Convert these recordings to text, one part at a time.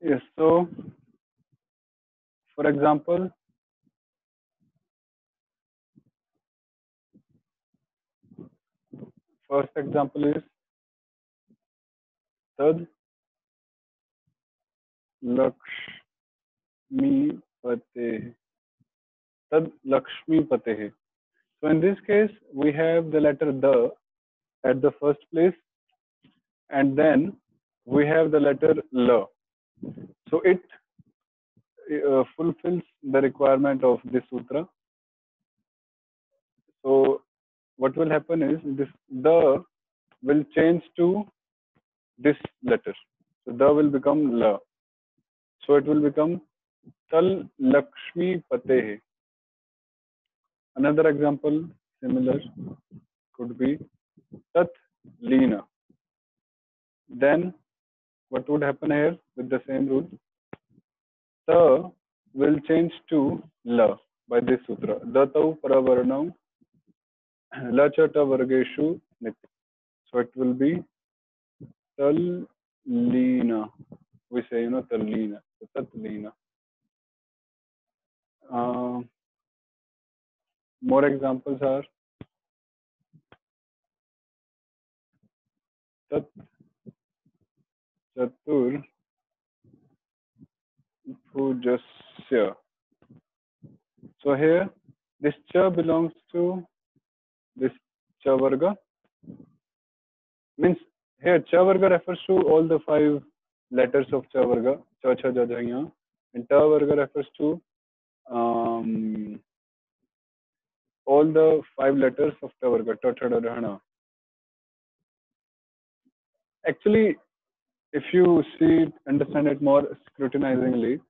Yes. So, for example, first example is Tad Lakshmi Pate. Tad Lakshmi Pate. So in this case, we have the letter the at the first place, and then we have the letter la. So it fulfills the requirement of this sutra. So what will happen is this the will change to this letter. So the will become la. So it will become Tal Lakshmi Patehe. Another example similar could be Tat Leena. Then what would happen here with the same rule? Ta will change to la by this sutra. Datau Paravarnam La Chata Vargeshu Nitya. So it will be Tal Leena. We say, Tal Leena. So Tat Leena. More examples are Tat Chatur Bhujasya. So here, this cha belongs to this cha varga. Means here cha varga refers to all the 5 letters of cha varga. Cha, cha, ja, ja, ya. And ta varga refers to all the 5 letters of ta varga. Ta, tha, da, da, na. Actually, if you see it, understand it more scrutinizingly,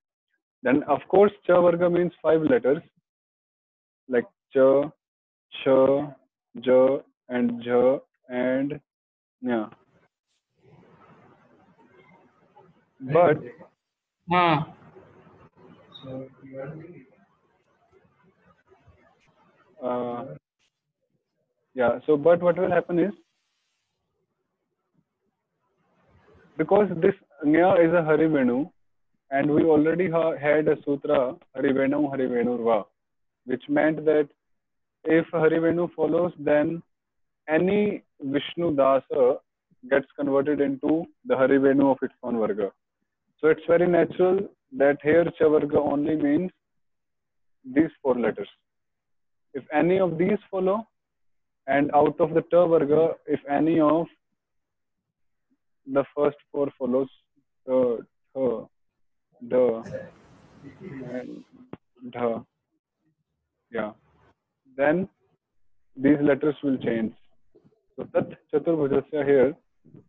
then of course cha varga means 5 letters like cha, cha, ja, and ja, and yeah. But yeah, so but what will happen is because this nya is a Harivenu, and we already had a sutra Harivenu Harivenurva, which meant that if Harivenu follows, then any Vishnu Dasa gets converted into the Harivenu of its own Varga. So it's very natural that here Cha Varga only means these 4 letters. If any of these follow, and out of the Ta Varga, if any of the first 4 follows, the, the, and the, yeah, then these letters will change. So Tat Chaturbhujasya here,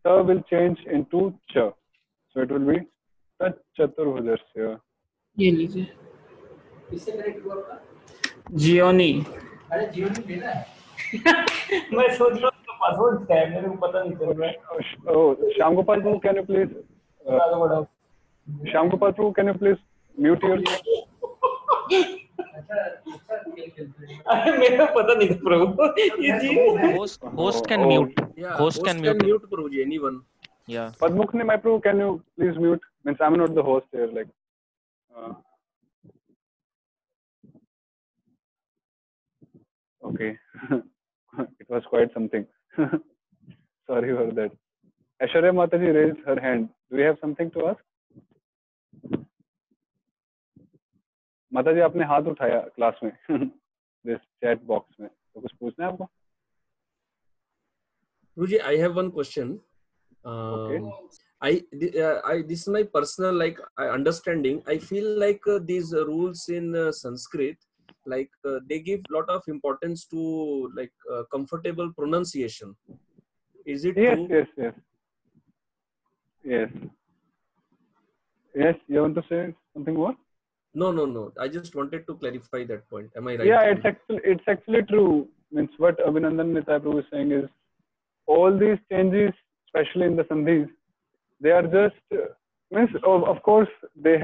Ta will change into Cha. So it will be Tat Chaturbhujasya. ये लीजिए Gionee मैं सोच रहा हूँ password क्या है मेरे को पता नहीं चल रहा है Oh, Shyam Gopal Prabhu, can you please Shyam Gopal Prabhu, can you please mute your अरे मेरे को पता नहीं था प्रभु ये जी Host can mute. Yeah, Host can mute. Prabhuji, anyone. Yeah. Padmukni, my Prabhu, can you please mute? Means I'm not the host here. Like, okay, it was quite something. Sorry for that. Aishwarya Mataji raised her hand. Do you have something to ask? माताजी आपने हाथ उठाया class में this chat box में तो कुछ पूछना है आपको Prabhuji, I have one question. Okay. This is my personal understanding. I feel like these rules in Sanskrit, they give lot of importance to comfortable pronunciation. Is it Yes, true? Yes. You want to say something more? No. I just wanted to clarify that point. Am I right? Yeah, it's actually true. Means what Abhinandan Nitai Prabhu is saying is all these changes, especially in the sandhis, they are just means of course they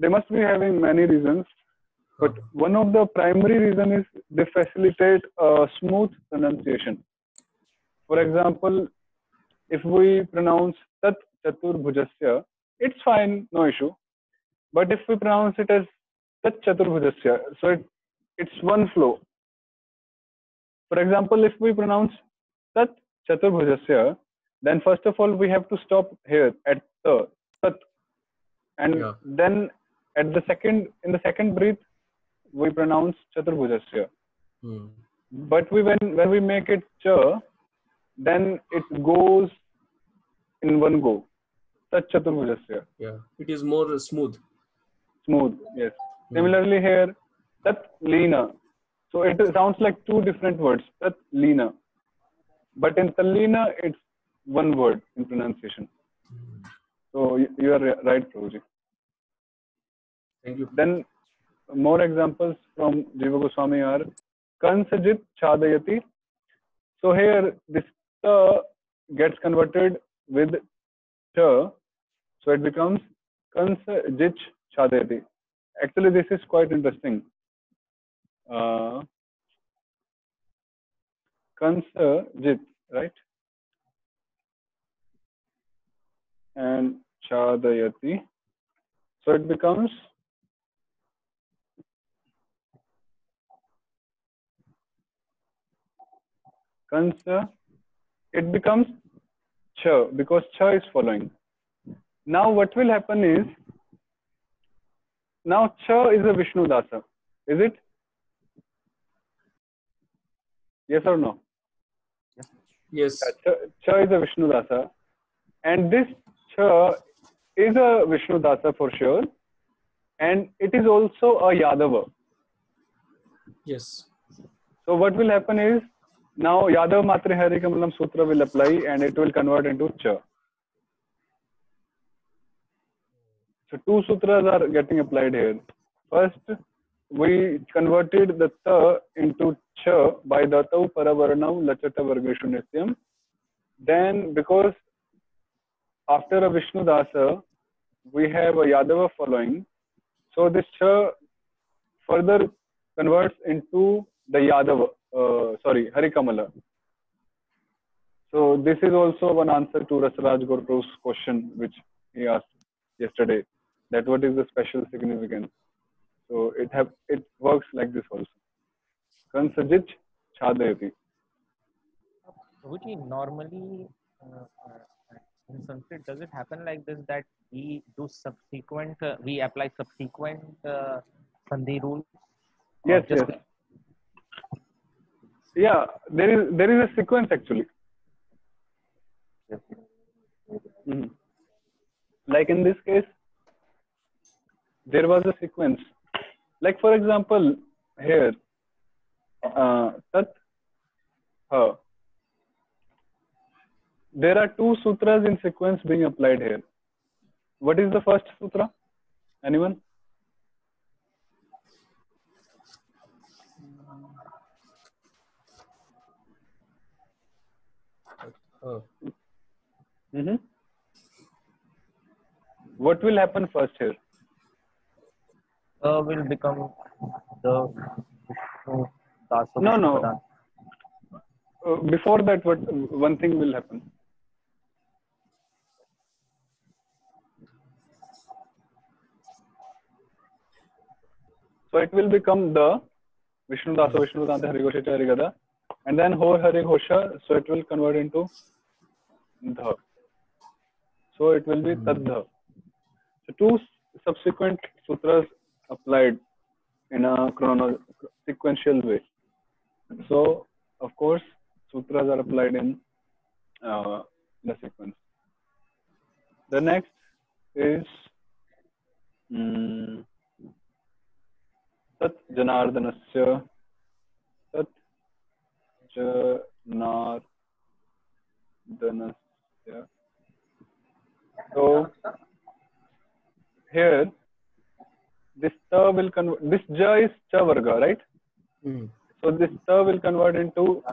must be having many reasons, but one of the primary reason is they facilitate smooth pronunciation. For example, if we pronounce Tat Chatur Bhujasya, it's fine, no issue. But if we pronounce it as Tat Chaturbhujasya, so it's one flow. For example, if we pronounce Tat Chaturbhujasya, then first of all we have to stop here at the Tat, and Yeah. then in the second breath we pronounce Chaturbhujasya. Hmm. But when we make it Cha, then it goes in one go. Tat Chaturbhujasya. Yeah. It is more smooth. Smooth, yes. Hmm. Similarly here, Tat Leena. So it sounds like two different words, Tat Leena. But in Tallina, it's one word in pronunciation. So you are right, Prabhuji. Thank you. Then more examples from Jiva Goswami are Kansajit Chadayati. So here this ta gets converted with cha, so it becomes Kansajit Chadayati. Actually, this is quite interesting. Kansajit, right? And Chadayati. So it becomes Kansa. It becomes Cha because Cha is following. Now what will happen is, now Cha is a Vishnu Dasa. Is it? Yes or no? Yes. Cha is a Vishnu Dasa. And this Cha is a Vishnu Dasa for sure. And it is also a Yadava. Yes. So what will happen is, now Yadav Matre Harikamalam Sutra will apply and it will convert into Cha. So two sutras are getting applied here. First, we converted the ta into cha by the tau paravarnau lachata vargeshu nityam. Then, because after a Vishnu Dasa, we have a Yadava following, so this cha further converts into the Yadava, Harikamala. So this is also one answer to Rasaraj Gurup's question, which he asked yesterday, that what is the special significance. So it works like this also. Kansajit Chadayati. Prabhuji, normally in Sanskrit, does it happen like this that we do subsequent, we apply subsequent Sandhi rules? Yes, yes. Yeah, there is a sequence actually. Mm-hmm. Like in this case, there was a sequence. Like for example, here, Tat Ha. There are two sutras in sequence being applied here. What is the first sutra? Anyone? Mm-hmm. What will happen first here? Will become the Vishnu Dasa. No. Before that, what one thing will happen? So it will become the Vishnu Dasa Vishnu Danta Harigosha Charigada, and then Ho Harigosha, so it will convert into Dha. So it will be Tadha. So two subsequent sutras applied in a sequential way. So of course sutras are applied in the sequence. The next is Tat Janardanasya. Tat Janardanasya. So here this ta will convert. This ja is cha varga, right? So this ta will convert into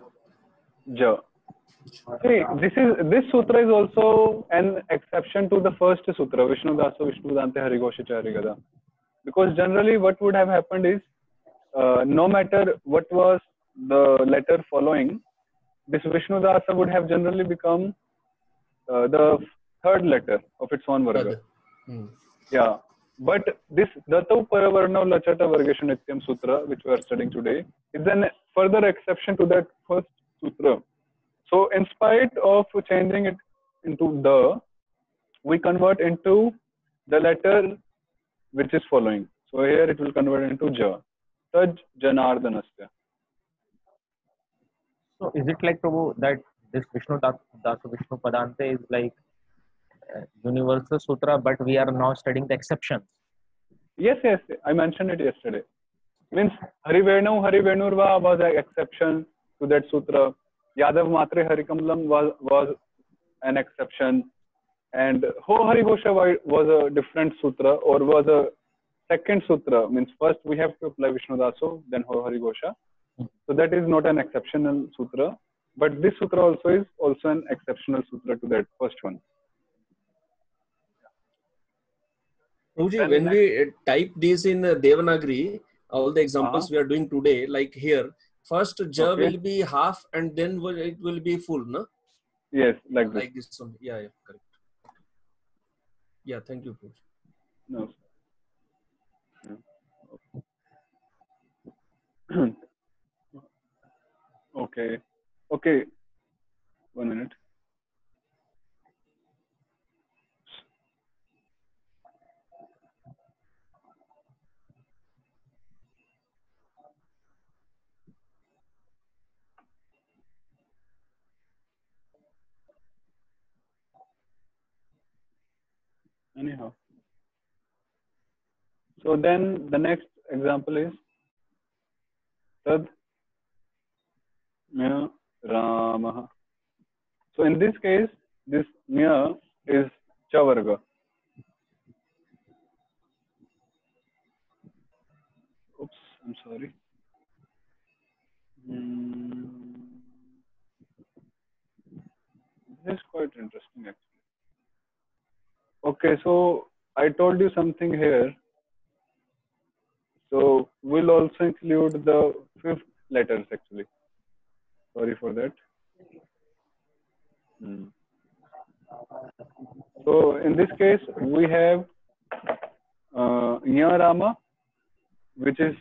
ja. See, this sutra is also an exception to the first sutra, Vishnu Dasa Vishnu Dante Harigosha Charigada. Because generally what would have happened is, no matter what was the letter following, this Vishnu Dasa would have generally become the third letter of its own varga. Hmm. Yeah. But this Datau Paravarna Lachata Vargeshu Nityam Sutra, which we are studying today, is an further exception to that first sutra. So, in spite of changing it into the, we convert into the letter which is following. So, here it will convert into ja. Taj Janardanasya. So is it like, Prabhu, that this Dasa Vishnu Padante is like universal sutra, but we are now studying the exceptions? Yes, yes, I mentioned it yesterday. Means Harivenurva was an exception to that sutra. Yadav Matre Harikamalam was an exception. And Ho Harigosha was a different sutra, or was a second sutra. Means first we have to apply Vishnu Daso, then Ho Harigosha. So that is not an exceptional sutra. But this sutra also is also an exceptional sutra to that first one. Prabhuji, when we type this in Devanagari, all the examples we are doing today, like here, first ja will be half and then it will be full, no? Yes, like this. Like this one. Yeah, yeah, correct. Yeah, thank you, Prabhuji. No. Okay. Okay. 1 minute. Anyhow. So then the next example is Tad Mya Ramah. So in this case, this Mya is Chavarga. Oops, I'm sorry. This is quite interesting actually. Okay, so I told you something here. So we'll also include the fifth letters actually. Sorry for that. So in this case, we have Nya Rama, which is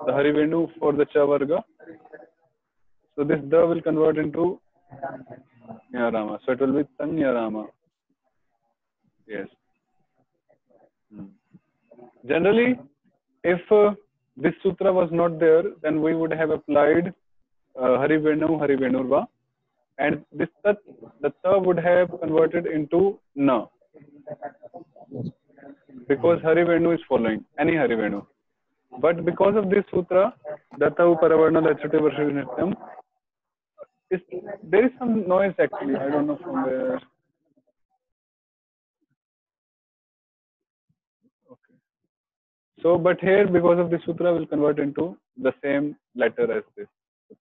the Harivenu for the Chavarga. So this Da will convert into Nya Rama. So it will be Tanya Rama. Yes. Generally, if this sutra was not there, then we would have applied Harivenu, Harivenurva, and this tat, the Ta would have converted into Na, because Harivenu is following, any Harivenu. But because of this sutra, Datta Paravarna Lachate Varshinityam, there is some noise actually, I don't know from where. Okay. So, but here, because of this sutra, will convert into the same letter as this.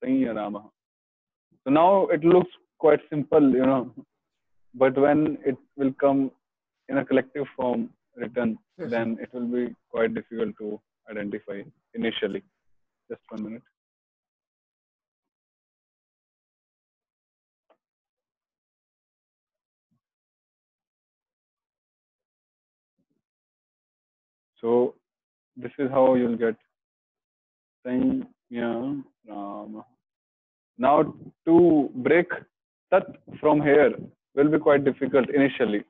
So, Rama. So now it looks quite simple, but when it will come in a collective form written, then it will be quite difficult to identify initially. Just 1 minute. So this is how you'll get Sanya Rama. Now to break Tat from here will be quite difficult initially,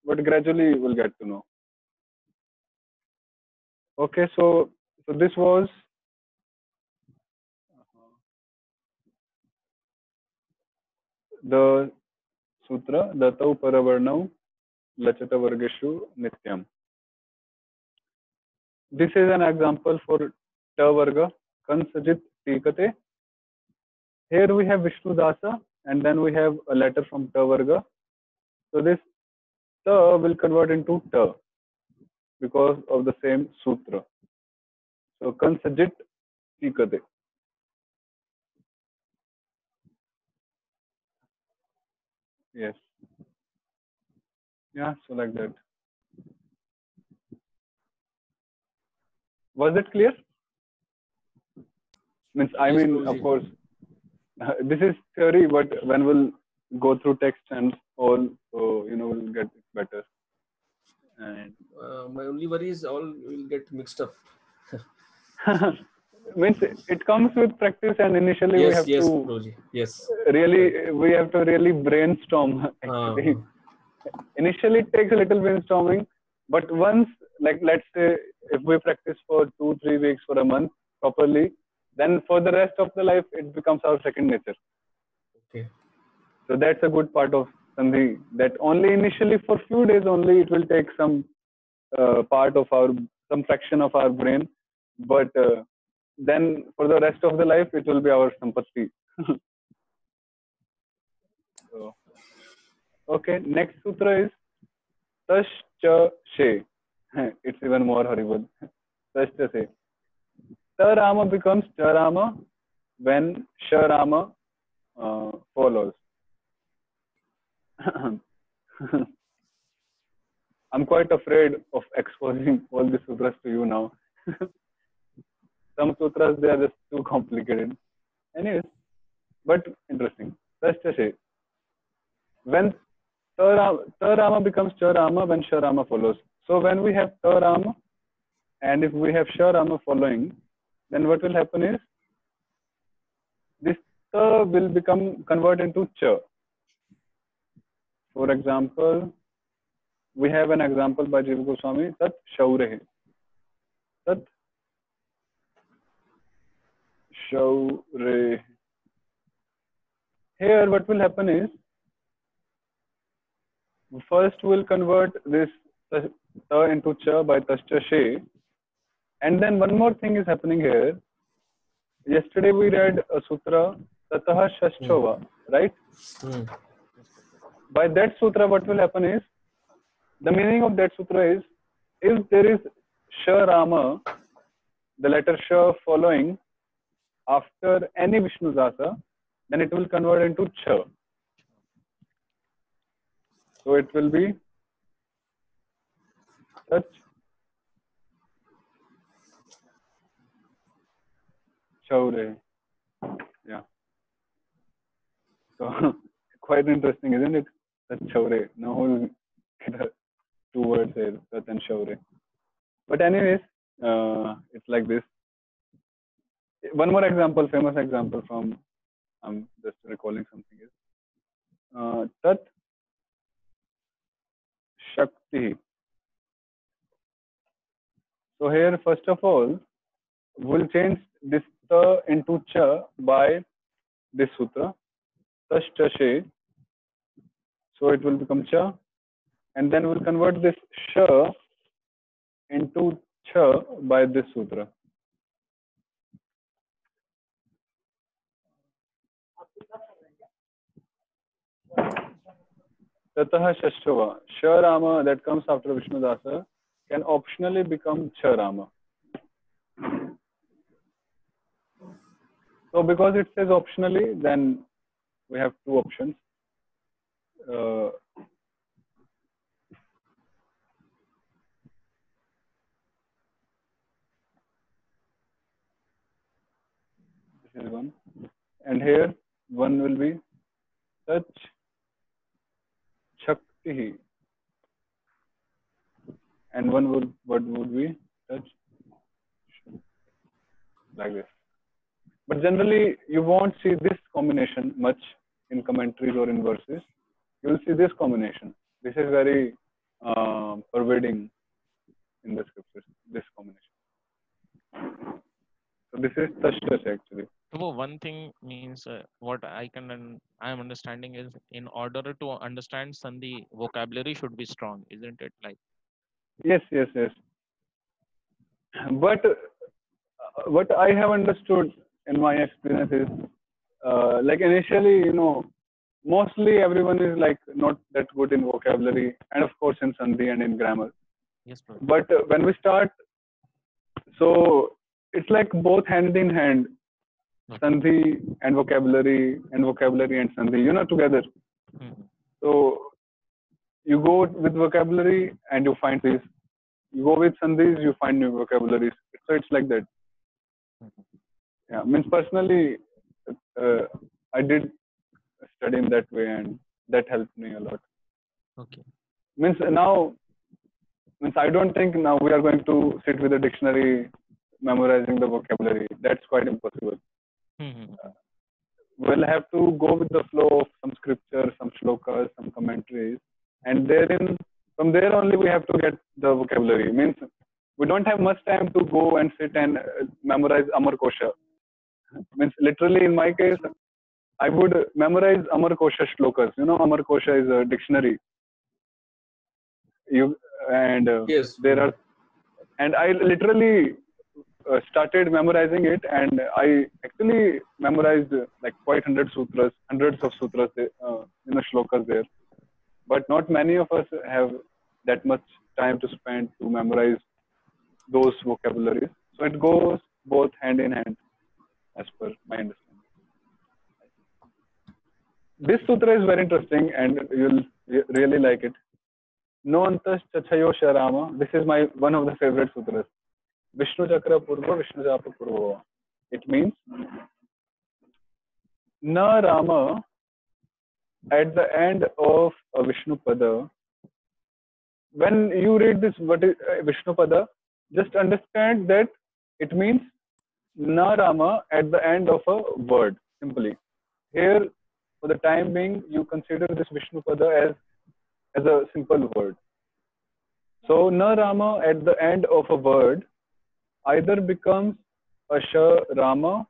but gradually we'll get to know. Okay, so this was the sutra Datau Paravarnau Lachata Vargeshu Nityam. This is an example for Ta Varga Kansajit Tikate. Here we have Vishnu Dasa and then we have a letter from Ta Varga. So this Ta will convert into Ta because of the same sutra. So Kansajit Tikate. Yes. Yeah, so like that. Was it clear? Means I mean, of course, this is theory, but when we'll go through text and all, so we'll get it better. And My only worry is all will get mixed up. means it comes with practice, and initially we Yes, have yes, to Proji. Yes. really brainstorm actually. Initially it takes a little brainstorming, but once, like, let's say if we practice for 2-3 weeks for a month properly, then for the rest of the life it becomes our second nature. Okay. So that's a good part of Sandhi, that only initially for few days only it will take some part of our, some fraction of our brain, but then for the rest of the life it will be our sampatti. So, okay, next sutra is Tash Cha She. It's even more horrible. Tash Cha She. Tarama becomes Charama when Sharama follows. I'm quite afraid of exposing all the sutras to you now. Some sutras, they are just too complicated. Anyways, but interesting. Tash Cha She. When Tarama becomes Charama when Sharama follows. So when we have Tarama and if we have Sharama following, then what will happen is this ta will become convert into cha. For example, we have an example by Jiva Goswami, tat shaure. Tat shaure. Here what will happen is, first we'll convert this ta into cha by tascha she, and then one more thing is happening here. Yesterday we read a sutra tatah shashchova, right? Hmm. By that sutra what will happen is, the meaning of that sutra is, if there is Sha Rama, the letter Sha following after any Vishnu Dasa, then it will convert into Cha. So it will be Tach Chaure. Yeah. So quite interesting, isn't it? Tach Chaure. Now we'll get two words here, Tat and Chaure. But anyways, it's like this. One more example, famous example from, I'm just recalling something is Tat Shakti. So here, first of all, we'll change this ta into cha by this sutra, tash cha she. So it will become cha, and then we'll convert this sha into cha by this sutra. Tatah shashchava. Sha Rama that comes after Vishnu Dasa can optionally become cha Rama. So because it says optionally, then we have two options. This is one, and here one will be Tach Shakti, and one would be Tach, like this. But generally, you won't see this combination much in commentaries or in verses. You'll see this combination. This is very pervading in the scriptures, this combination. So this is Tashtas actually. So one thing means what I am understanding is, in order to understand Sandhi, vocabulary should be strong, isn't it? Like, Yes, yes, yes. But what I have understood in my experience is, like initially, mostly everyone is like not that good in vocabulary, and of course in Sandhi and in grammar. yes, bro. But when we start, so it's like both hand in hand, Okay. Sandhi and vocabulary and Sandhi, together. Mhm. So you go with vocabulary and you find this. You go with Sandhis, you find new vocabularies. So it's like that. Mhm. Yeah, means personally, uh, I did study in that way, and that helped me a lot. Okay. Means now Means I don't think now we are going to sit with a dictionary memorizing the vocabulary. That's quite impossible. Hmm. We'll have to go with the flow of some scripture, some shlokas, some commentaries, and therein, from there only we have to get the vocabulary. Means we don't have much time to go and sit and memorize Amar Kosha. Means literally in my case, I would memorize Amar Kosha shlokas. You know, Amar Kosha is a dictionary. You and Yes. there are, and I literally started memorizing it, and I actually memorized like quite hundreds of sutras, shlokas there. But not many of us have that much time to spend to memorize those vocabularies. So it goes both hand in hand, as per my understanding. This sutra is very interesting, and you'll really like it. No antas chachayo sharama. This is my one of the favorite sutras. Vishnu chakra purva, Vishnu japa purva. It means na Rama at the end of a Vishnu pada. When you read this, what is Vishnu pada? Just understand that it means na Rama at the end of a word. Simply, here for the time being, you consider this Vishnu pada as a simple word. So na Rama at the end of a word either becomes a Sha Rama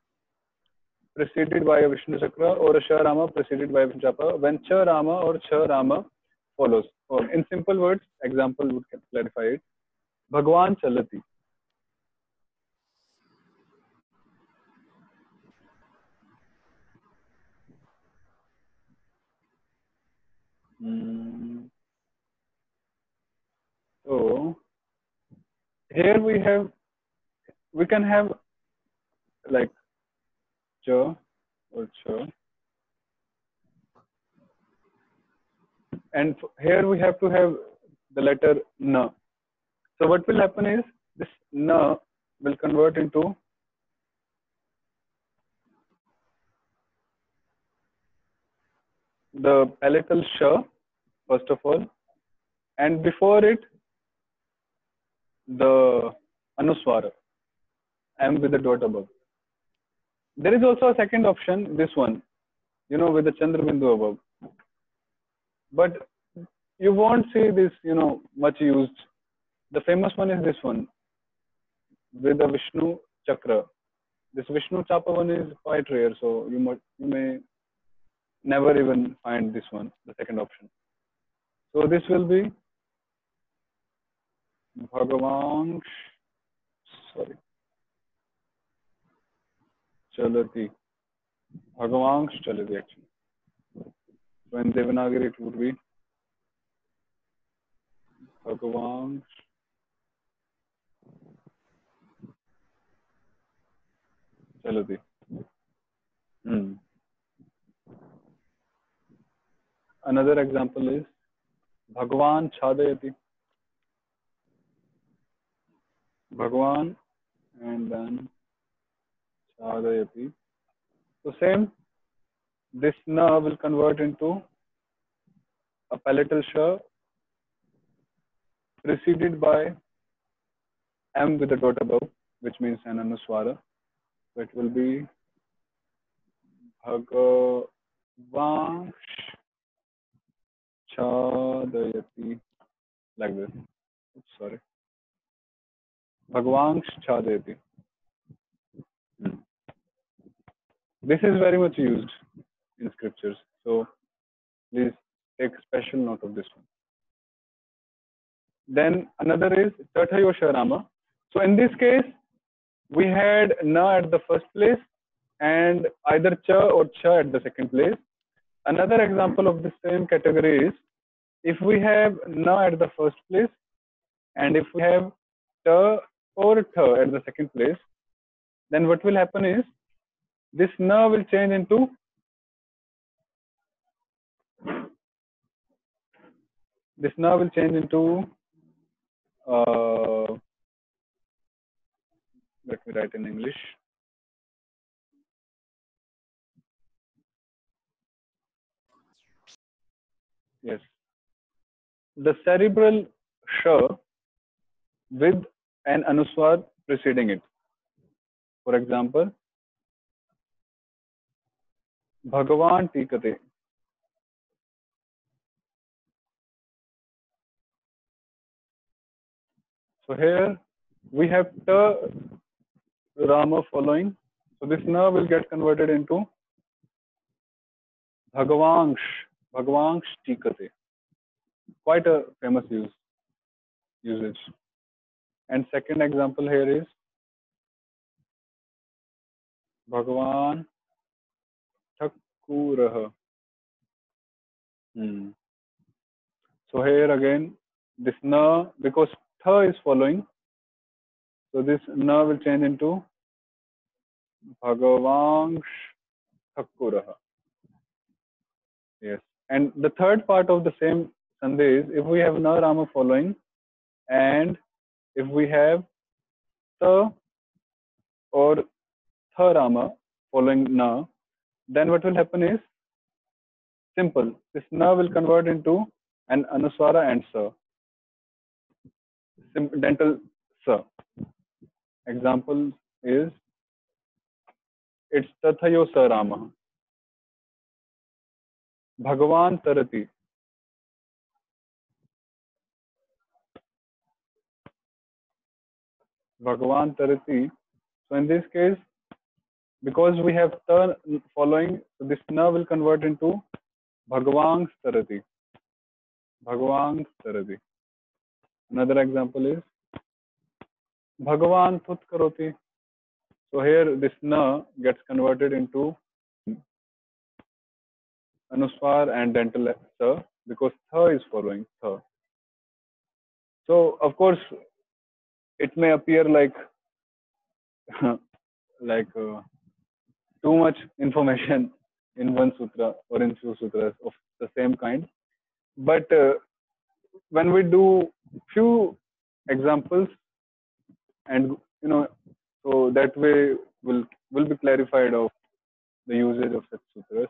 preceded by a Vishnu Chakra or a Sha Rama preceded by a Vishnu Chakra when Cha Rama or Cha Rama follows. Or in simple words, example would clarify it. Bhagwan Chalati. So here we can have like Cha or Cha, and here we have to have the letter Na. So what will happen is this Na will convert into the palatal Sha first of all, and before it the Anuswara, M with the dot above. There is also a second option, this one, with the Chandra Bindu above. But you won't see this, much used. The famous one is this one with the Vishnu Chakra. This Vishnu Chapa one is quite rare, so you may never even find this one, the second option. So this will be Bhagavan, Chalati. Bhagavan Chalati actually. So in Devanagari it would be Bhagavan Chalati. Another example is Bhagwan Chadayati. Bhagwan and then Chadayati. So same, this Na will convert into a palatal Sha preceded by M with a dot above, which means an Anuswara. So it will be Bhagavan Chadayati, like this. Oops, sorry. Bhagavan Chadayati. This is very much used in scriptures. So please take special note of this one. Then another is Tathayo Sharama. So in this case, we had Na at the first place and either Cha or Cha at the second place. Another example of the same category is if we have Na at the first place and if we have Ta or Tha at the second place, then what will happen is this Na will change into let me write in English. Yes. The cerebral Sha with an anuswar preceding it. For example, Bhagavan tikate. So here we have ta Rama following. So this na will get converted into Bhagavangsh. Bhagavangsh tikate. Quite a famous usage. And second example here is Bhagavan Thakurah. So here again, this na, because tha is following, so this na will change into Bhagavangsh Thakurah. Yes. And the third part of the same sandhi is if we have na Rama following and if we have ta or tha Rama following na, then what will happen is simple. This na will convert into an anuswara and sa. Dental sa. Example is it's tathayo sa Rama. Bhagavan tarati. Bhagavan tarati. So in this case, because we have ta following, so this na will convert into Bhagavang tarati. Bhagavang tarati. Another example is Bhagavan tut karoti. So here this na gets converted into anuswar and dental sa because tha is following tha. So of course it may appear like like too much information in one sutra or in few sutras of the same kind, but when we do few examples and so that way will be clarified of the usage of such sutras.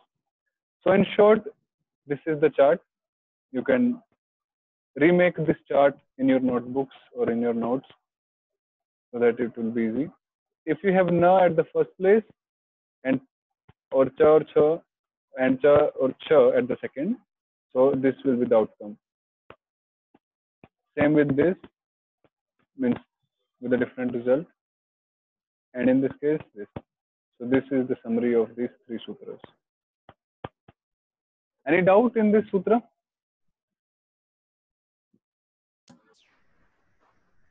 So in short, this is the chart. You can remake this chart in your notebooks or in your notes so that it will be easy. If you have na at the first place and or cha and cha or cha at the second, so this will be the outcome. Same with this, means with a different result. And in this case, this. So this is the summary of these three sutras. Any doubt in this sutra?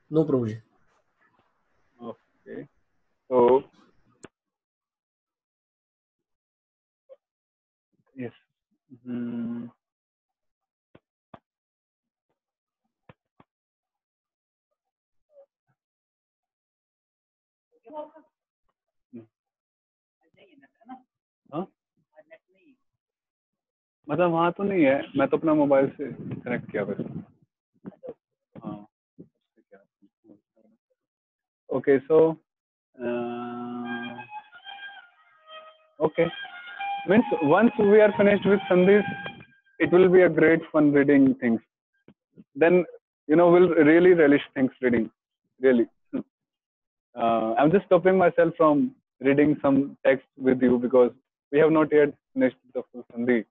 No, Prabhuji. Okay. So yes. हाँ? मतलब वहाँ तो नहीं है, मैं तो अपना mobile से कनेक्ट किया वैसे. हाँ. Okay, so okay. Means once we are finished with Sandhis, it will be a great fun reading things. Then we'll really relish things reading. Really. I'm just stopping myself from reading some text with you because we have not yet finished the full Sandhi.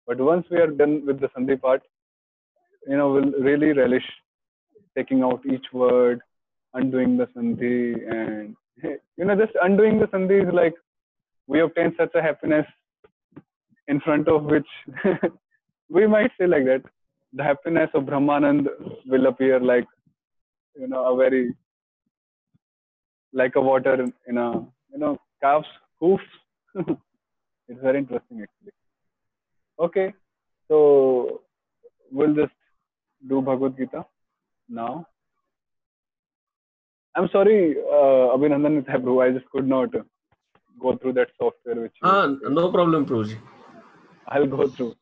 But once we are done with the Sandhi part, we'll really relish taking out each word, undoing the Sandhi, and just undoing the Sandhi is like we obtain such a happiness in front of which we might say like that the happiness of Brahmanand will appear like a very like a water in a calf's hoofs. It's very interesting actually. Okay, so we'll just do Bhagavad Gita now. I'm sorry, Abhinandan Prabhu, I just could not go through that software which no problem, Prabhuji. I'll go through.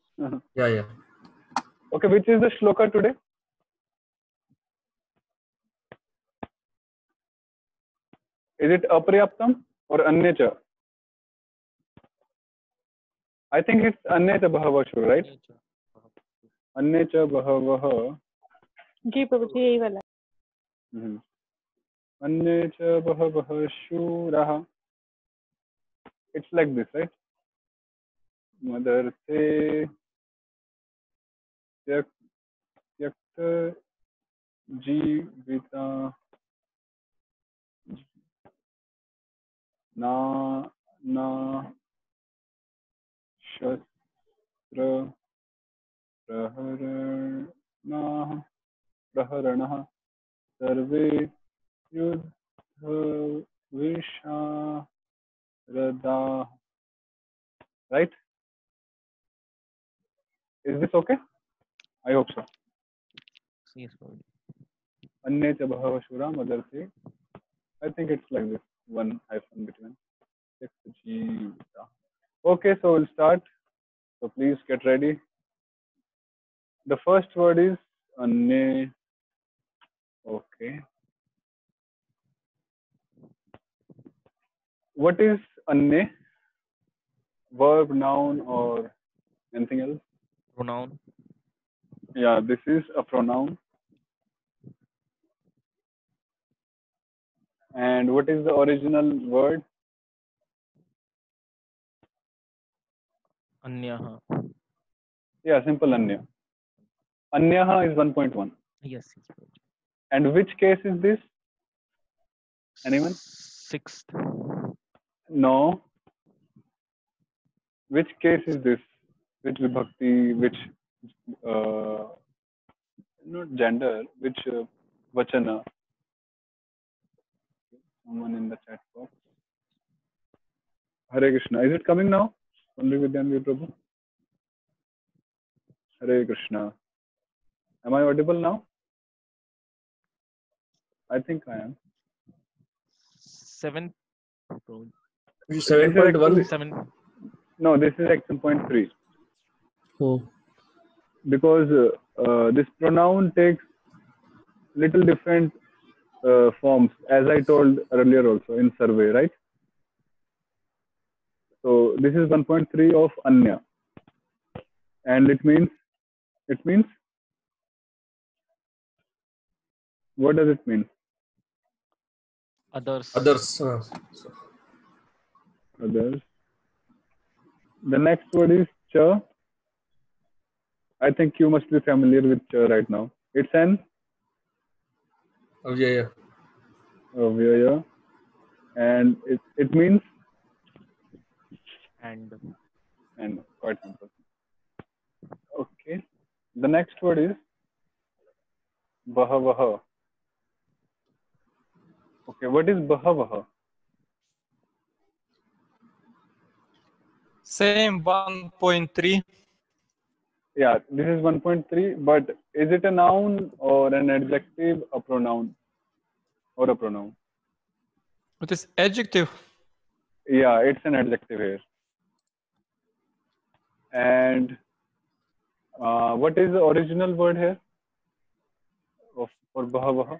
Yeah. Okay, which is the shloka today? Is it Aparyaptam or Anyacha? I think it's Anyacha Bhavashu, right? Anyacha Bhavaha. जी प्रभु जी यही वाला. अन्ये च बहवः शूराः. It's like this, right? मदर्थे त्यक्त जीविता ना ना शस्त्र प्रहरणाः प्रहरणः सर्वे युद्ध विशारदाः. Right? Is this okay? I hope so. Yes, Prabhuji. अन्ये च बहवः शूरा मदर्थे. I think it's like this. One hyphen between. जीविता. Okay, so we'll start. So please get ready. The first word is अन्य. Okay. What is अन्य? Verb, noun, or anything else? Pronoun. Yeah, this is a pronoun. And what is the original word? Anyaha. Yeah, simple अन्य. Anyaha is 1.1. Yes, yes, Prabhuji. And which case is this? Anyone? Sixth. No. Which case is this? Which vibhakti? Which not gender? Which vachana? Someone in the chat box. Hare Krishna. Is it coming now? Only Vidyanvi Prabhu. Hare Krishna. Am I audible now? I think I am. 7. Prabhuji. 7.1. 7. No, this is actually 0.3 Oh. because this pronoun takes little different forms, as I told earlier also in survey, right? So this is 1.3 of anya, and it means what does it mean? Others. Others. Others. The next word is cha. I think you must be familiar with cha right now. It's an Avyaya. avyaya, and it means And quite simple. Okay. The next word is bahavaha. Okay, what is bahavaha? Same 1.3. Yeah, this is 1.3, but is it a noun or an adjective, a pronoun, or a pronoun? It is adjective. Yeah, it's an adjective here. And what is the original word here for bahavaha?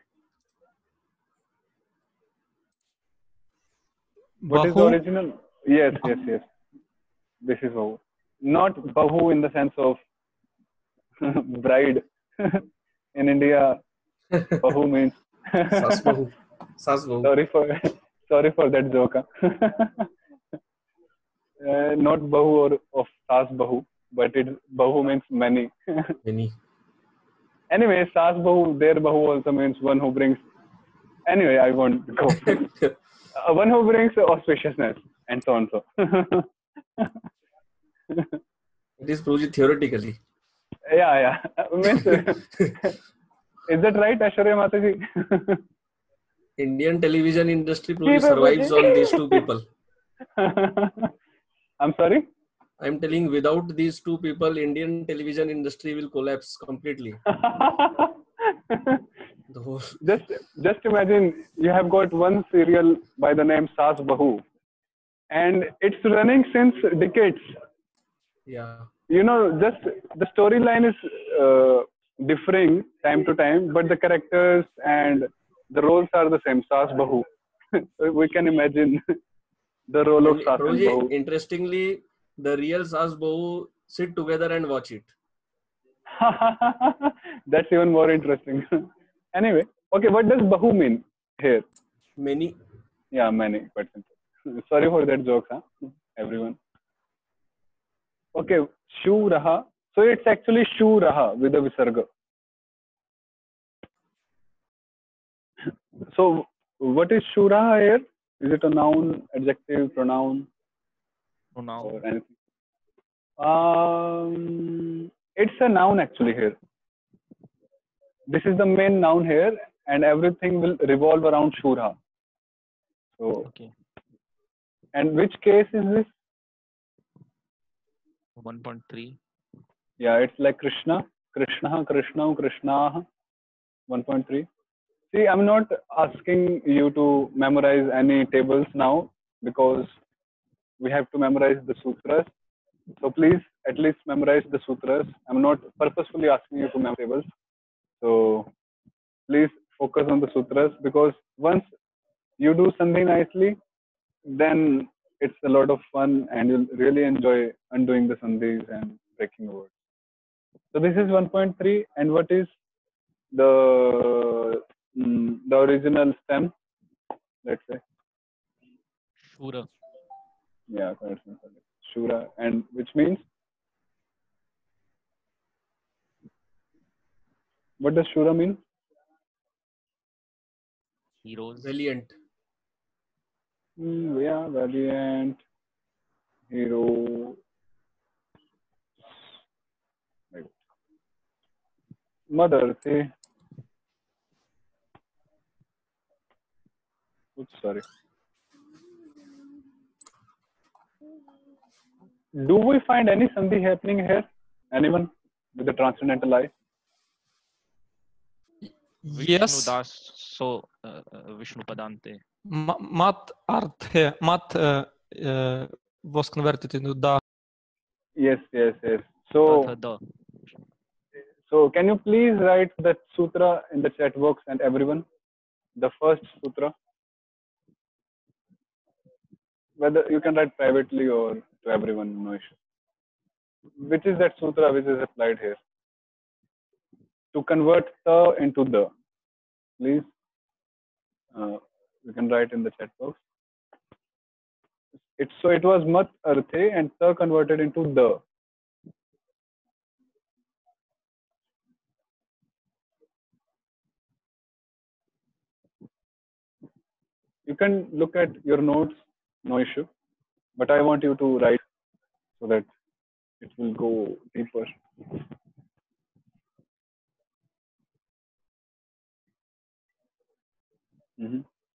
What is the Bahu. original? Yes. This is bahu. Not bahu in the sense of bride. In India, bahu means. Sasbahu. Sasbahu. Sorry for that joke. Not bahu or of sas bahu, but bahu means many. Many. Anyway, sas bahu, their bahu also means one who brings. Anyway, I won't go. One who brings auspiciousness and so on. So. It is Prabhuji theoretically. Yeah. Means, is that right, Aishwarya Mataji? Indian television industry Prabhuji survives on these two people. I'm sorry? I'm telling, without these two people, Indian television industry will collapse completely. The whole... Just imagine you have got one serial by the name Saas Bahu, and it's running since decades. Yeah. You know, just the storyline is differing time to time, but the characters and the roles are the same. Saas Bahu. We can imagine the role of Saas and Prabhuji, Bahu. interestingly, the real Sasbahu sit together and watch it. That's even more interesting. Anyway, okay, what does Bahu mean here? Many. Yeah, many. Quite simple. Sorry for that joke, huh? Everyone. Okay, shuraha. So it's actually shuraha with a visarga. So what is shuraha here? Is it a noun, adjective, pronoun, Pronoun. or anything? It's a noun actually here. This is the main noun here, and everything will revolve around shura. So, Okay. and which case is this? 1.3. Yeah, it's like Krishna, Krishna, Krishna, Krishna. 1.3. See, I'm not asking you to memorize any tables now because we have to memorize the sutras. So please at least memorize the sutras. I'm not purposefully asking you to memorize tables. So please focus on the sutras because once you do something nicely, then it's a lot of fun and you'll really enjoy undoing the sandhis and breaking the words. So this is 1.3, and what is the original stem? Let's say, Shura. yeah, correct. Shura, and which means, what does Shura mean? Heroes. Valiant. Yeah, valiant, hero. Right. Mother, say. Oops, sorry. Do we find any sandhi happening here? Anyone with a transcendental eye? Vishnu Yes. Das. So Vishnu Padante. Mat arthe. Mat was converted into da. Yes, yes, yes. Da. So can you please write that sutra in the chat box and everyone? The first sutra. Whether you can write privately or to everyone, no issue. Which is that sutra which is applied here? To convert the into the. Please, you can write in the chat box. It was mat arthe and the converted into the. You can look at your notes, no issue. But I want you to write so that it will go deeper.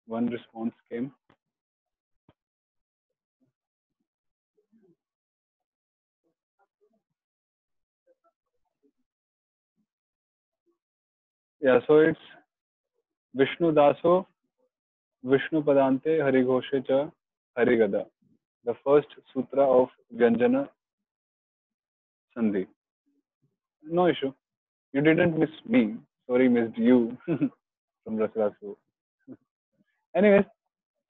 One response came. Yeah, so it's Vishnu Daso, Vishnu Padante, Hari Ghoshe Cha, Hari Gada. The first sutra of Vyanjana Sandhi. No issue. You didn't miss me. Sorry, missed you from Rasrasu. Anyways,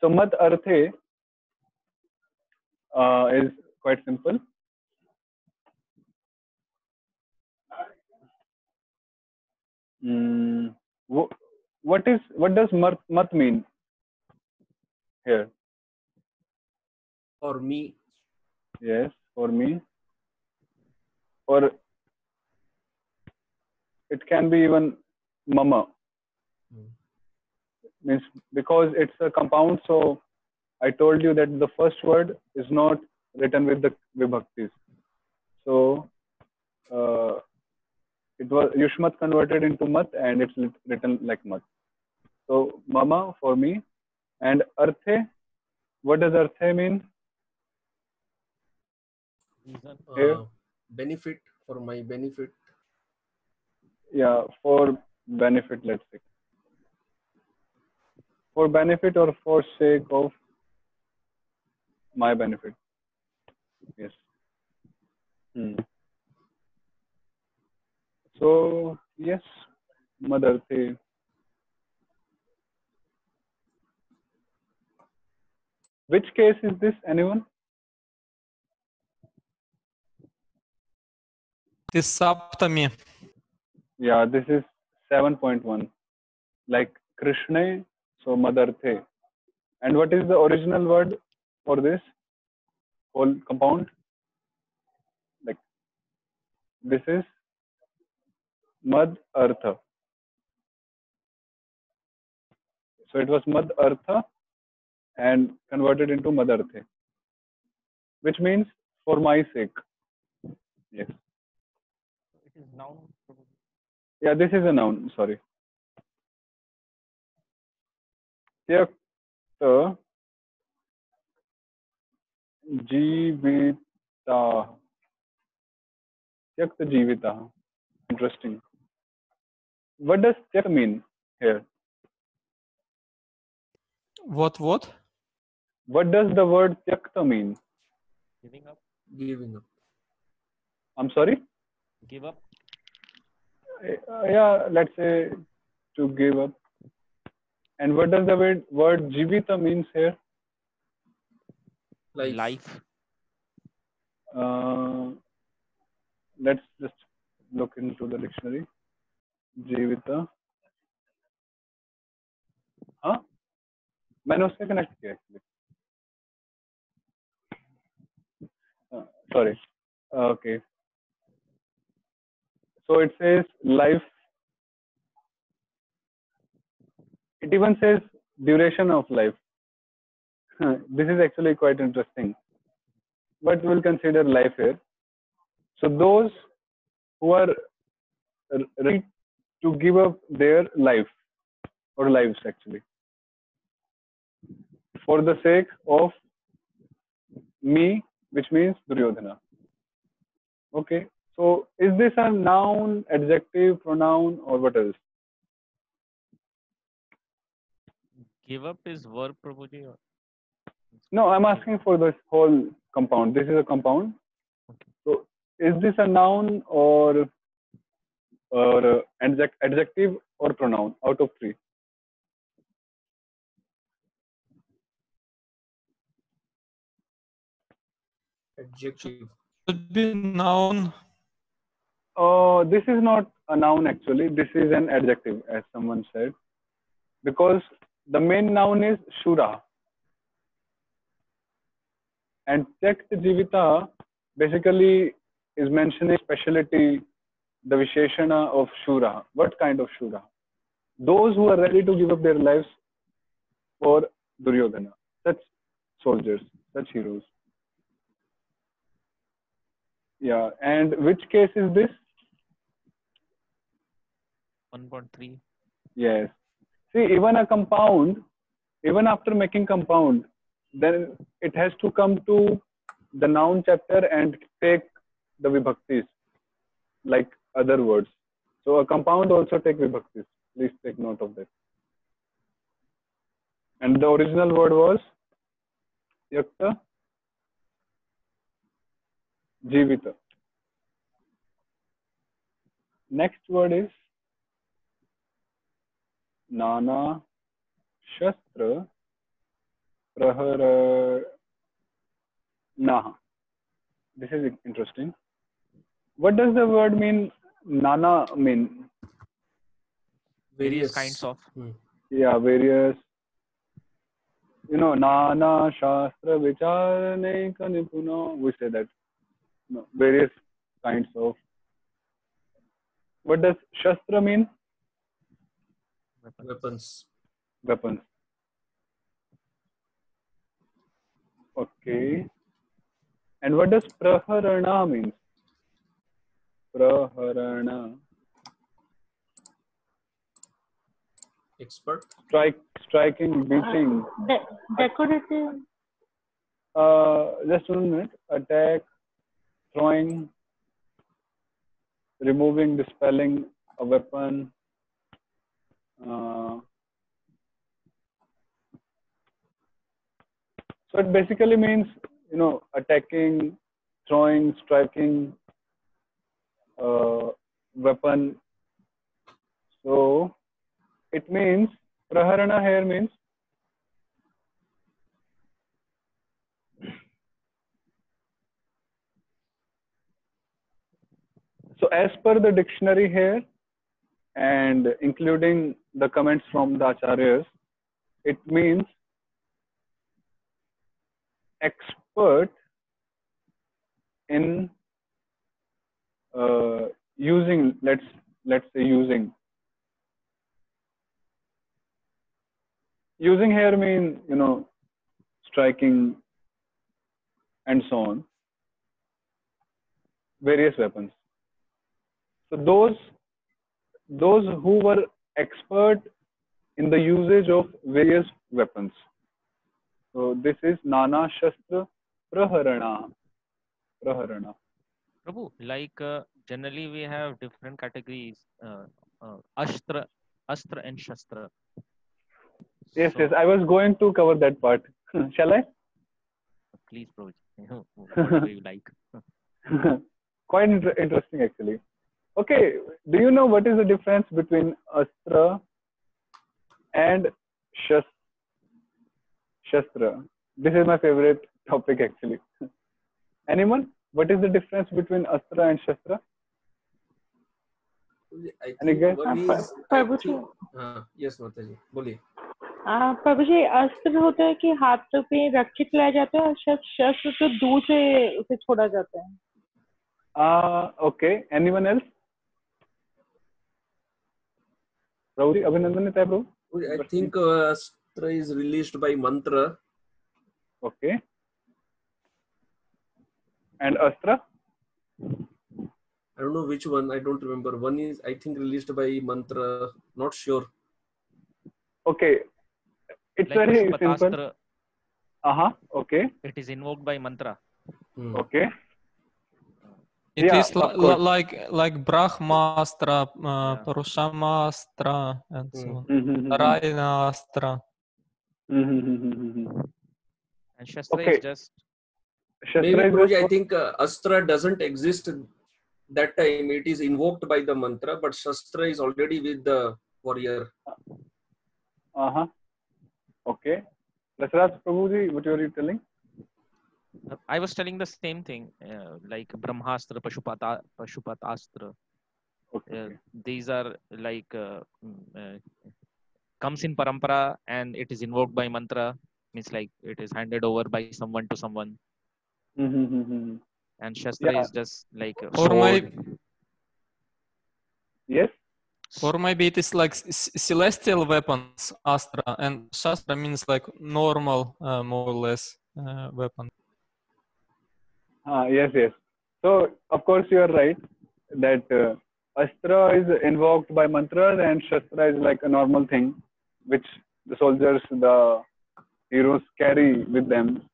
so Mat Arthe is quite simple. What does mat mean here? For me. Yes, for me. Or it can be even mama. Means because it's a compound, so I told you that the first word is not written with the vibhaktis. So it was Yushmat converted into mat and it's written like mat. So mama for me. And arthe, what does arthe mean? Here? Benefit, for my benefit. Yeah, for benefit, let's say. For benefit or for sake of my benefit. Yes. So, yes, Madarthe. Which case is this, anyone? This Saptami. Yeah, this is 7.1. Like Krishna, so Madarthe. And what is the original word for this whole compound? Like this is mad artha. So it was mad artha and converted into madarthe, which means for my sake. Yes. It is noun. Yeah, this is a noun. Sorry. Tyakta jivita. Tyakta jivita. Interesting. What does tyakta mean here? What? What does the word tyakta mean? Giving up. Giving up. I'm sorry? Give up. Yeah, let's say to give up. And what does the word jivita means here? Life. Let's just look into the dictionary. Jivita. हाँ मैंने उससे connect किया actually sorry okay so it says life it even says duration of life this is actually quite interesting but we'll consider life here so those who are ready to give up their life or lives actually for the sake of me which means Duryodhana okay so is this a noun adjective pronoun or what else Give up is verb, Prabhuji. No, I'm asking for this whole compound. This is a compound. Okay. So, is this a noun or adjective or pronoun out of three? Adjective. Should be noun. This is not a noun actually. This is an adjective, as someone said, because the main noun is Shura. And Tyakt Jivita basically is mentioning speciality, the Visheshana of Shura. What kind of Shura? Those who are ready to give up their lives for Duryodhana. Such soldiers, such heroes. Yeah, and which case is this? 1.3. Yes. See, even a compound, even after making compound, then it has to come to the noun chapter and take the vibhaktis, like other words. So a compound also take vibhaktis. Please take note of that. And the original word was yakta jivita. Next word is nana shastra praharanaha. This is interesting. What does the word mean? Nana mean? Various kinds of. Yeah, various. You know, nana shastra vicharane kanipuna. We say that. No, various kinds of. What does shastra mean? Weapons. Weapons. Okay. And what does praharana mean? Praharana. Expert. Striking, beating. Decorative. Just 1 minute. Attack, throwing, removing, dispelling a weapon. So it basically means, you know, attacking, throwing, striking, weapon. So it means praharana here means so as per the dictionary here and including the comments from the acharyas, it means expert in using, let's say using here mean, striking and so on, various weapons. So those who were expert in the usage of various weapons. So this is Nana Shastra Praharana. Prabhu, like generally we have different categories, Astra and Shastra. Yes, So, yes. I was going to cover that part. Shall I? Please, Prabhu, whatever you like. Quite interesting, actually. Okay. Do you know what is the difference between Astra and Shastra? This is my favorite topic, actually. Anyone? What is the difference between Astra and Shastra? I Any think guess? one is, I Prabhu ji think, yes, Mataji, बोलिए. प्रभु जी अस्त्र होता है कि हाथ पे रख के चलाया जाता है और शस्त्र तो दूर से उसे छोड़ा जाता है. Okay. Anyone else? Ravi, Abhinandan is there, bro? I think Astra is released by mantra. Okay. And Astra? I don't know which one. I don't remember. One is, I think, released by mantra. Not sure. Okay. It's Like very simple. Pashupatastra, Okay. it is invoked by mantra. Okay. It Yeah, is of course. like Brahmastra, Yeah. Parushamastra, and so on. Mhm, Narayanastra. mhm. And Shastra Okay. is just Maybe, Shastra is Prabhuji, just I think Astra doesn't exist that time. It is invoked by the mantra, but Shastra is already with the warrior. Okay. Rasraj Prabhuji, what are you telling? I was telling the same thing, like Brahmastra, Pashupatastra. Okay. These are like comes in parampara and it is invoked by mantra. Means like it is handed over by someone to someone. Mhm. And Shastra Yeah. is just like a Or sword. Yes. Or maybe it is like celestial weapons, Astra, and Shastra means like normal, more or less, weapon. Yes. So, of course, you are right that Astra is invoked by mantras and Shastra is like a normal thing which the soldiers, the heroes carry with them.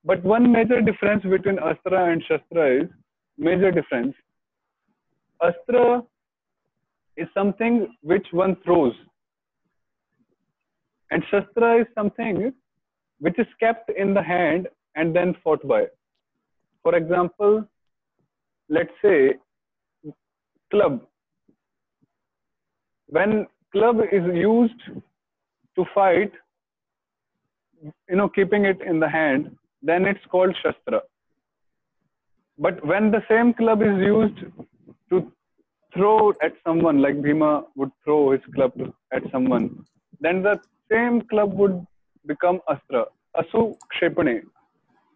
But one major difference between Astra and Shastra is major difference. Astra is something which one throws, and Shastra is something which is kept in the hand and then fought by. For example, let's say club. When club is used to fight, keeping it in the hand, then it's called Shastra. But when the same club is used to throw at someone, like Bhima would throw his club at someone, then the same club would become Astra. Asu Kshepane.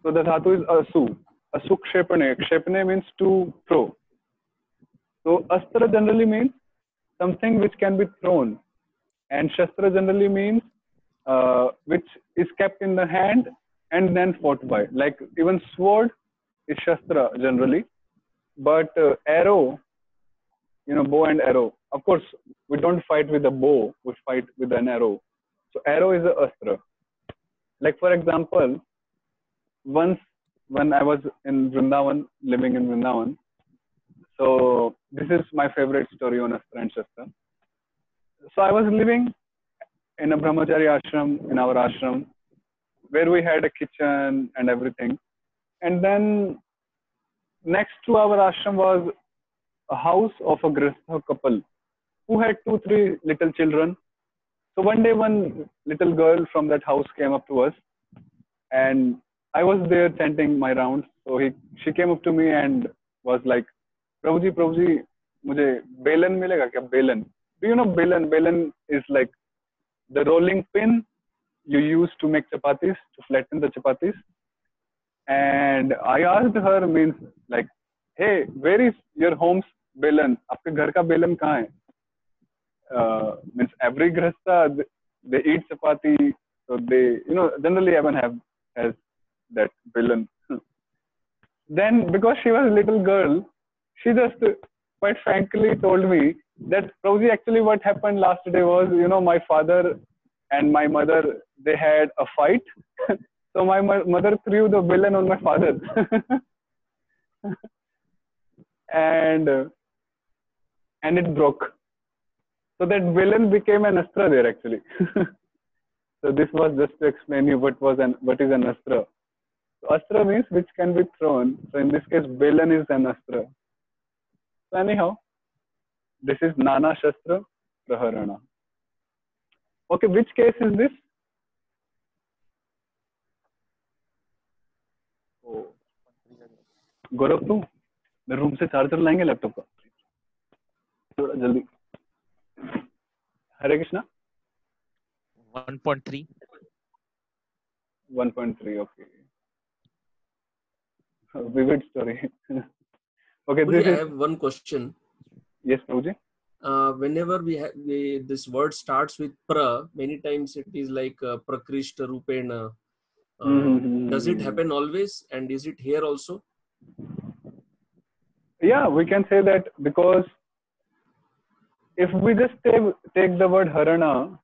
So the dhatu is Asu. Asu Kshepane. Kshepane means to throw. So Astra generally means something which can be thrown. And Shastra generally means which is kept in the hand and then fought by. Like even sword is Shastra generally. But arrow, bow and arrow. Of course, we don't fight with a bow, we fight with an arrow. So arrow is a Astra. Like for example, once when I was in Vrindavan, living in Vrindavan, so this is my favorite story on Astra and Shastra. So I was living in a brahmachari ashram, in our ashram, where we had a kitchen and everything. And then next to our ashram was a house of a grihastha couple who had 2-3 little children. So one day, one little girl from that house came up to us, and I was there chanting my rounds. So she came up to me and was like, Prabhuji, mujhe belan milega kya? Belan. Do you know belan? Belan is like the rolling pin you use to make chapatis, to flatten the chapatis. And I asked her, means like, hey, where is your home's belan? आपके घर का बेलन कहाँ है? Means every grasta they eat chapati, so they generally everyone has that belan. Then because she was a little girl, she just quite frankly told me that Prabhuji, actually what happened last day was, my father and my mother, they had a fight. So my mother threw the villain on my father. and it broke. So that villain became an astra there actually. So this was just to explain you what is an astra. So astra means which can be thrown. So in this case, villain is an astra. So anyhow, this is Nana Shastra Praharana. Okay, which case is this? Oh. गौरव तू मैं room से charger लाएंगे laptop का थोड़ा जल्दी. हरे Krishna. 1.3. 1.3. Okay. Vivid story. Okay, Prabhuji, this I is. have one question. Yes, Prabhuji. Whenever this word starts with pra, many times it is like prakrishta rupena. Does it happen always, and is it here also? Yeah, we can say that, because if we just take the word harana,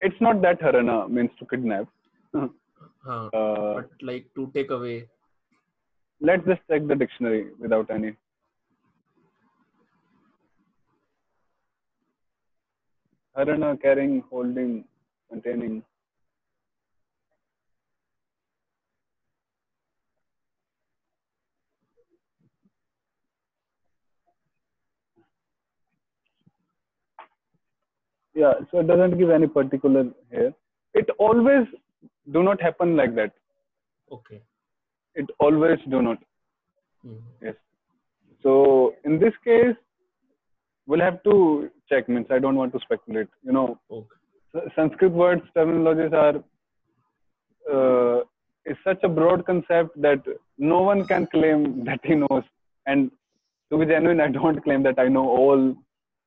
it's not that harana means to kidnap. But like to take away. Let's just check the dictionary without any. Harana, carrying, holding, containing. Yeah, so it doesn't give any particular here. It always do not happen like that. Okay. It always do not. Yes. So in this case, we'll have to check. Means I don't want to speculate. Okay. Sanskrit words terminologies are is such a broad concept that no one can claim that he knows. And to be genuine, I don't claim that I know all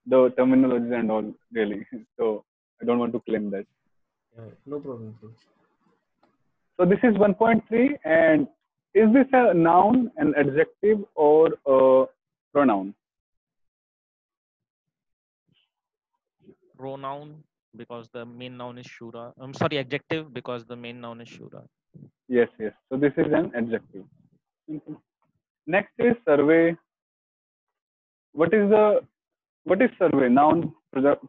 the terminologies and all really. So I don't want to claim that. No problem. So this is 1.3, and is this a noun, an adjective, or a pronoun? Pronoun, because the main noun is Shura. I'm sorry, adjective, because the main noun is Shura. Yes. So this is an adjective. Next is survey. What is survey? Noun,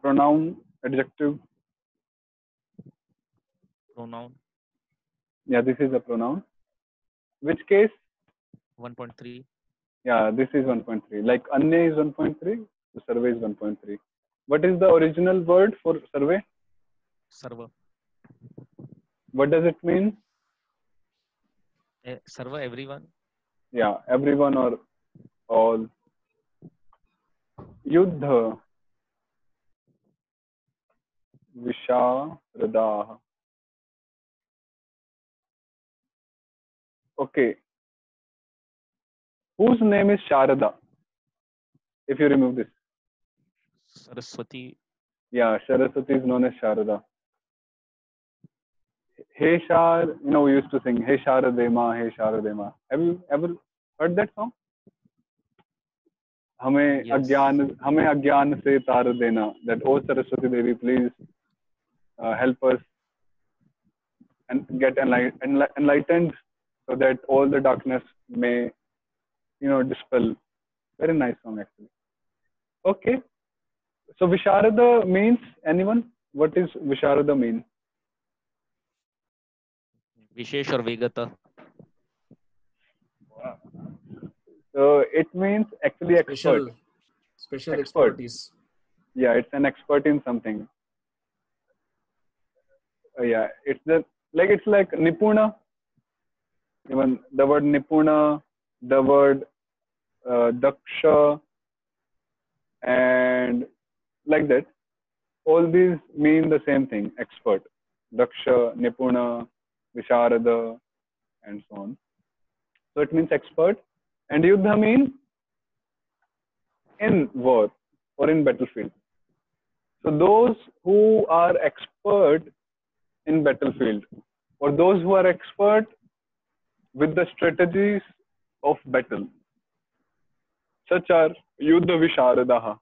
pronoun, adjective? Pronoun. Yeah, this is a pronoun. Which case? 1.3. Yeah, this is 1.3. Like anya is 1.3, the survey is 1.3. What is the original word for survey? Server. What does it mean? Server, everyone. Yeah, everyone or all. Yuddha. Visharadaha. Okay. Whose name is Sharada? If you remove this. Saraswati. Yeah, Saraswati is known as Sharada. Hey Shar, we used to sing Hey Sharadema, Hey Sharadema. Have you ever heard that song? हमें अज्ञान से तार देना. That, oh Saraswati Devi, please help us and get enlightened, so that all the darkness may dispel. Very nice song actually. Okay, so Visharada means, anyone? What is Visharada mean? Vishesh or Vegata. So it means actually Special expertise. Yeah, it's an expert in something. Yeah, it's like Nipuna. Even the word Nipuna, the word Daksha, and like that. All these mean the same thing, expert. Daksha, Nipuna, Visharada, and so on. So it means expert. And Yuddha means in war or in battlefield. So those who are expert in battlefield, or those who are expert with the strategies of battle, such are Yuddha Visharadaha.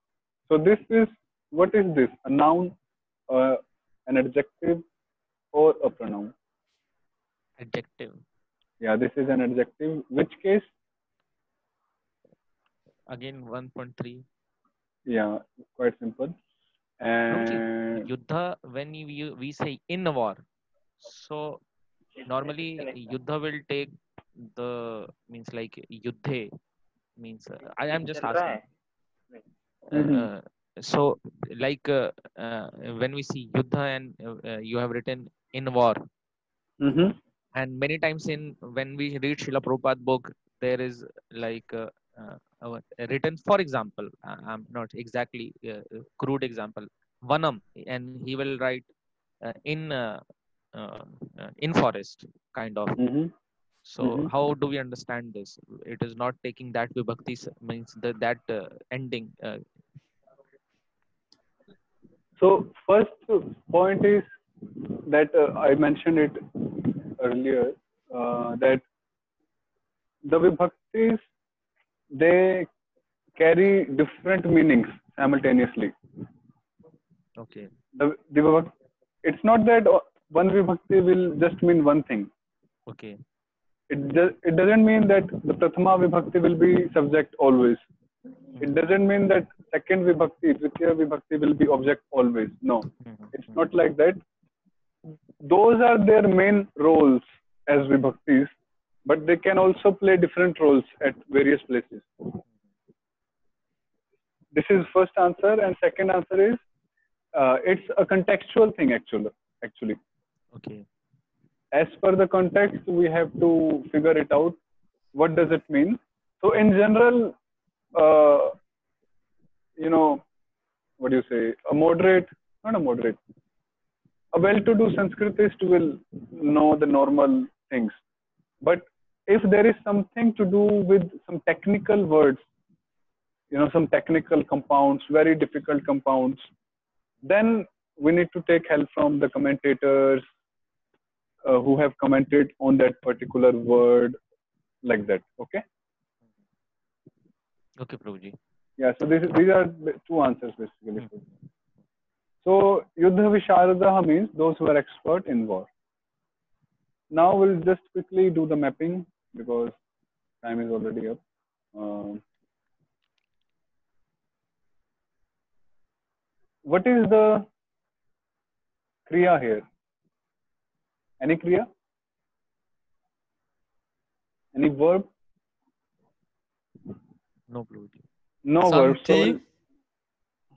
So this is, what is this? A noun, an adjective, or a pronoun? Adjective. Yeah, this is an adjective. Which case? Again 1.3. Yeah, quite simple. Prabhuji, And Yuddha, when we say in a war, so normally Yuddha will take the means like Yuddhe means I am just asking. Mhm. So like when we see Yuddha and you have written in war, Mhm. and many times in when we read Srila Prabhupada book, there is like written, for example, I'm not exactly crude example, Vanam, and he will write uh, in forest kind of. Mhm. So Mhm. how do we understand this? It is not taking that vibhakti means that ending. So first point is that I mentioned it earlier, that the vibhaktis, they carry different meanings simultaneously. Okay. It's not that one vibhakti will just mean one thing. Okay. It doesn't mean that the prathama vibhakti will be subject always. It doesn't mean that second vibhakti, tritiya vibhakti will be object always. No, it's not like that. Those are their main roles as vibhaktis, but they can also play different roles at various places. This is first answer, and second answer is it's a contextual thing actually. Okay. As per the context, we have to figure it out. What does it mean? So in general, uh, what do you say? Not a moderate, a well-to-do Sanskritist will know the normal things. But if there is something to do with some technical words, some technical compounds, very difficult compounds, then we need to take help from the commentators who have commented on that particular word, like that. Okay. Okay, Prabhuji. Yeah. So these are the two answers basically. So Yuddha Visharadaha means those who are expert in war. Now we'll just quickly do the mapping because time is already up. What is the kriya here? Any kriya? Any verb? No, Prabhuji. No verb. So Santi,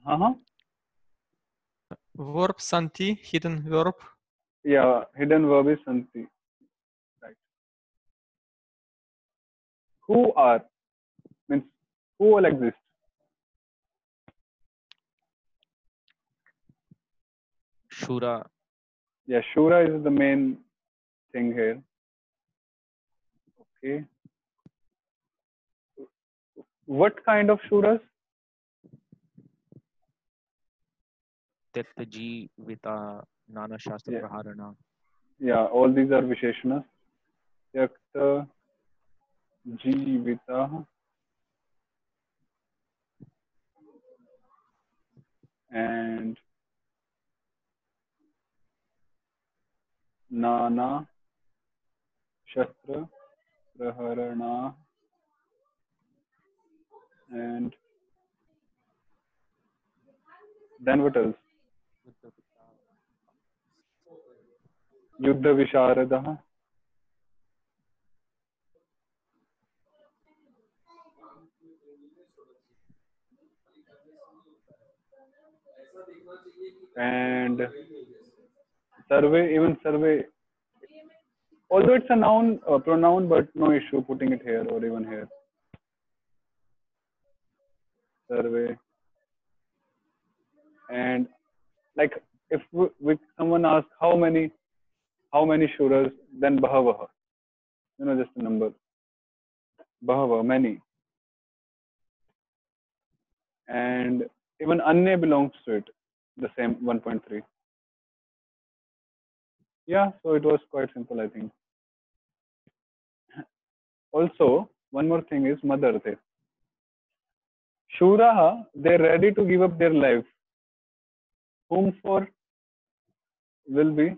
uh-huh. verb santi, hidden verb. Yeah, hidden verb is santi. Right. Who are means who all exist? Shura. Yeah, Shura is the main thing here. Okay. What kind of Shuras? Tyaktaji Vita Nana Shastra Yeah, Praharana. yeah, all these are Visheshanas. Tyakta, Jivita, and Nana, Shastra, Praharana, and then what else? Yuddha Visharadaha. And survey, even survey, although it's a noun, pronoun, but no issue putting it here or even here. Survey. And like if someone asks how many how many shuras, then bahavaha. Just a number. Bahava, many. And even anye belongs to it, the same 1.3. Yeah, so it was quite simple, I think. Also, one more thing is madarte. Shuraha, they're ready to give up their life. Whom for will be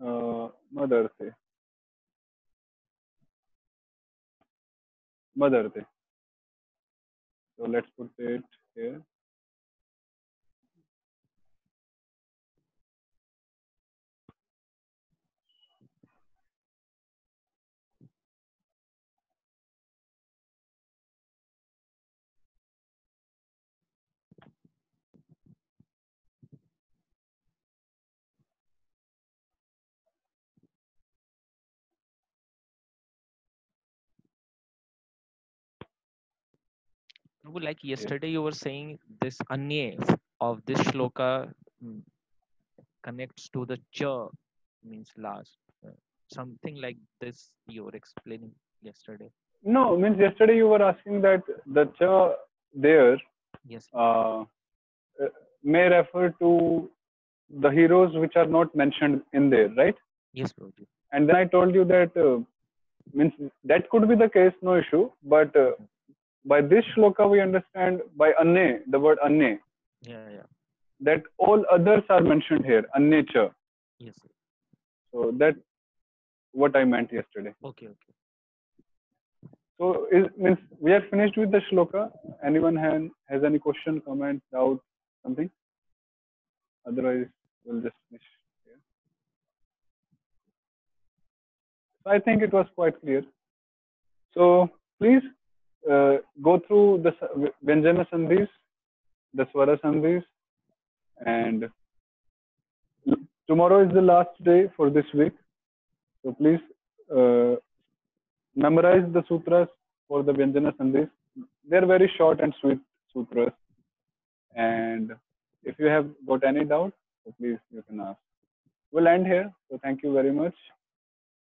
madarte. Madarte. So let's put it here. Like yesterday, you were saying this anye of this shloka mm, connects to the cha, means last. Something like this you were explaining yesterday. No, means yesterday you were asking that the cha there Yes. may refer to the heroes which are not mentioned in there, right? Yes, Prabhuji. And then I told you that means that could be the case, no issue. But by this shloka we understand by anne, the word anne, Yeah, yeah. that all others are mentioned here, anne cha. Yes. Sir. So that's what I meant yesterday. Okay, okay. So means we are finished with the shloka. Anyone has any question, comment, doubt, something? Otherwise, we'll just finish here. So I think it was quite clear. So please go through the Vyanjana Sandhis, the Swara Sandhis, and tomorrow is the last day for this week. So please memorize the sutras for the Vyanjana Sandhis. They're very short and sweet sutras. And if you have got any doubt, so please you can ask. We'll end here. So thank you very much.